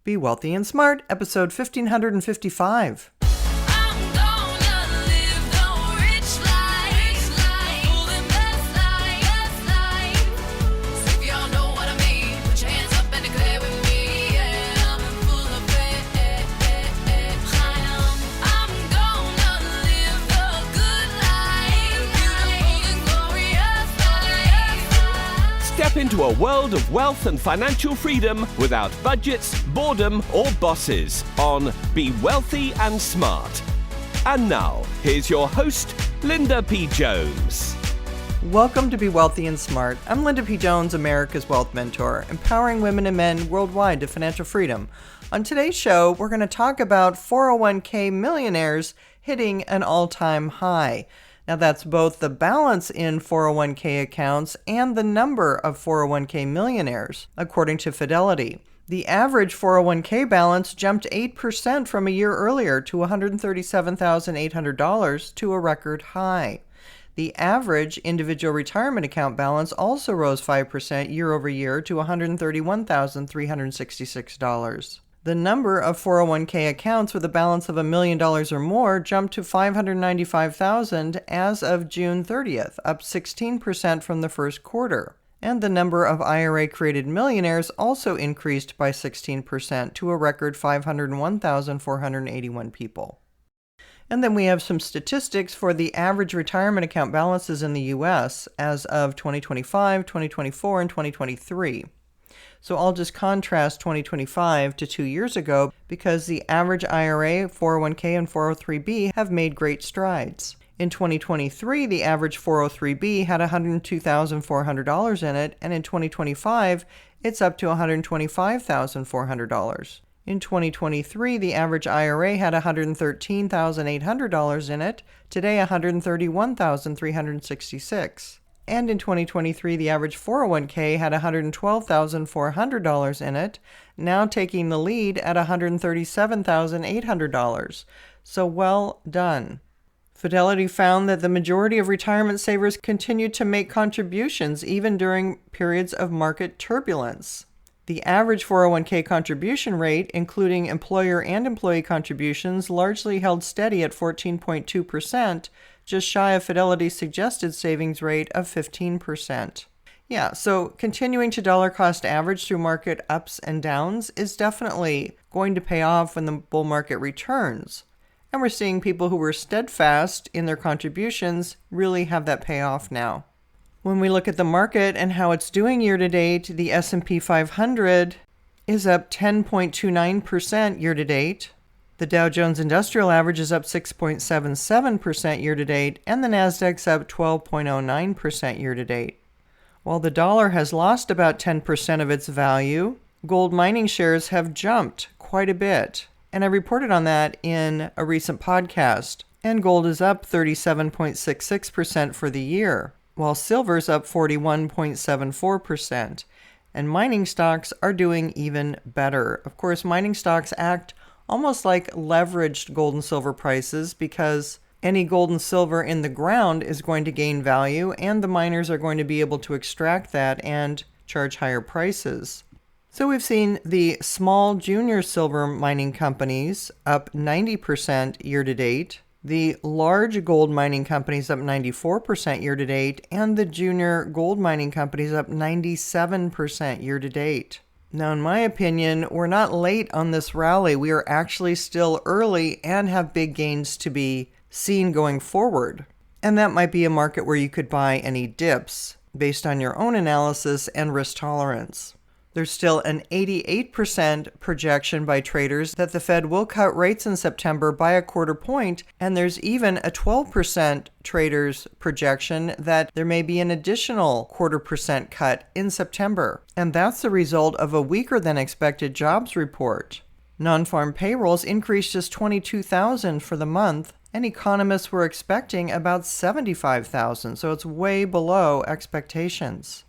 Be Wealthy and Smart, episode 1555. Step into a world of wealth and financial freedom without budgets, boredom, or bosses on Be Wealthy and Smart. And now, here's your host, Linda P. Jones. Welcome to Be Wealthy and Smart. I'm Linda P. Jones, America's Wealth Mentor, empowering women and men worldwide to financial freedom. On today's show, we're going to talk about 401k millionaires hitting an all-time high. Now, that's both the balance in 401k accounts and the number of 401k millionaires, according to Fidelity. The average 401k balance jumped 8% from a year earlier to $137,800 to a record high. The average individual retirement account balance also rose 5% year over year to $131,366. The number of 401k accounts with a balance of $1 million or more jumped to 595,000 as of June 30th, up 16% from the first quarter. And the number of IRA-created millionaires also increased by 16% to a record 501,481 people. And then we have some statistics for the average retirement account balances in the U.S. as of 2025, 2024, and 2023. So I'll just contrast 2025 to 2 years ago because the average IRA, 401k, and 403b have made great strides. In 2023, the average 403b had $102,400 in it, and in 2025, it's up to $125,400. In 2023, the average IRA had $113,800 in it, today $131,366. And in 2023, the average 401k had $112,400 in it, now taking the lead at $137,800. So well done. Fidelity found that the majority of retirement savers continued to make contributions even during periods of market turbulence. The average 401k contribution rate, including employer and employee contributions, largely held steady at 14.2%, just shy of Fidelity's suggested savings rate of 15%. Yeah, so continuing to dollar cost average through market ups and downs is definitely going to pay off when the bull market returns. And we're seeing people who were steadfast in their contributions really have that payoff now. When we look at the market and how it's doing year to date, the S&P 500 is up 10.29% year to date. The Dow Jones Industrial Average is up 6.77% year to date, and the Nasdaq's up 12.09% year to date. While the dollar has lost about 10% of its value, gold mining shares have jumped quite a bit. And I reported on that in a recent podcast. And gold is up 37.66% for the year, while silver's up 41.74%. And mining stocks are doing even better. Of course, mining stocks act almost like leveraged gold and silver prices because any gold and silver in the ground is going to gain value and the miners are going to be able to extract that and charge higher prices. So we've seen the small junior silver mining companies up 90% year to date, the large gold mining companies up 94% year to date, and the junior gold mining companies up 97% year to date. Now, in my opinion, we're not late on this rally. We are actually still early and have big gains to be seen going forward. And that might be a market where you could buy any dips based on your own analysis and risk tolerance. There's still an 88% projection by traders that the Fed will cut rates in September by a quarter point, and there's even a 12% traders projection that there may be an additional 0.25% cut in September. And that's the result of a weaker than expected jobs report. Non-farm payrolls increased just 22,000 for the month, and economists were expecting about 75,000, so it's way below expectations.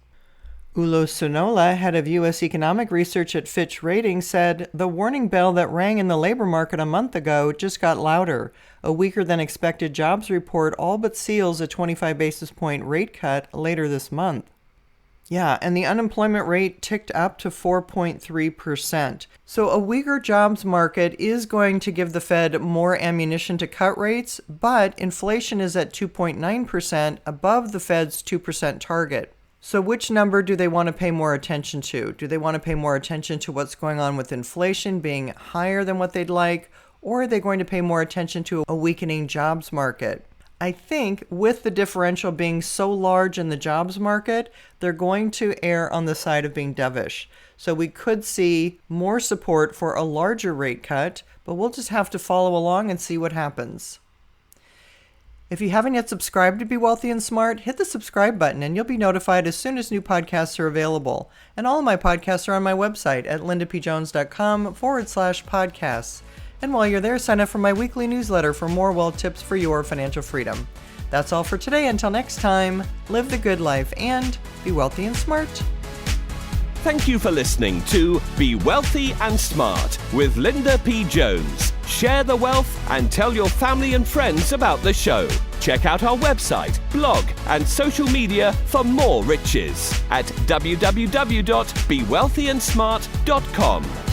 Ulo Sonola, head of U.S. economic research at Fitch Ratings, said the warning bell that rang in the labor market a month ago just got louder. A weaker than expected jobs report all but seals a 25 basis point rate cut later this month. Yeah, and the unemployment rate ticked up to 4.3%. So a weaker jobs market is going to give the Fed more ammunition to cut rates, but inflation is at 2.9%, above the Fed's 2% target. So which number do they want to pay more attention to? Do they want to pay more attention to what's going on with inflation being higher than what they'd like, or are they going to pay more attention to a weakening jobs market? I think with the differential being so large in the jobs market, they're going to err on the side of being dovish. So we could see more support for a larger rate cut, but we'll just have to follow along and see what happens. If you haven't yet subscribed to Be Wealthy and Smart, hit the subscribe button and you'll be notified as soon as new podcasts are available. And all of my podcasts are on my website at lindapjones.com/podcasts. And while you're there, sign up for my weekly newsletter for more wealth tips for your financial freedom. That's all for today. Until next time, live the good life and be wealthy and smart. Thank you for listening to Be Wealthy and Smart with Linda P. Jones. Share the wealth and tell your family and friends about the show. Check out our website, blog, and social media for more riches at www.bewealthyandsmart.com.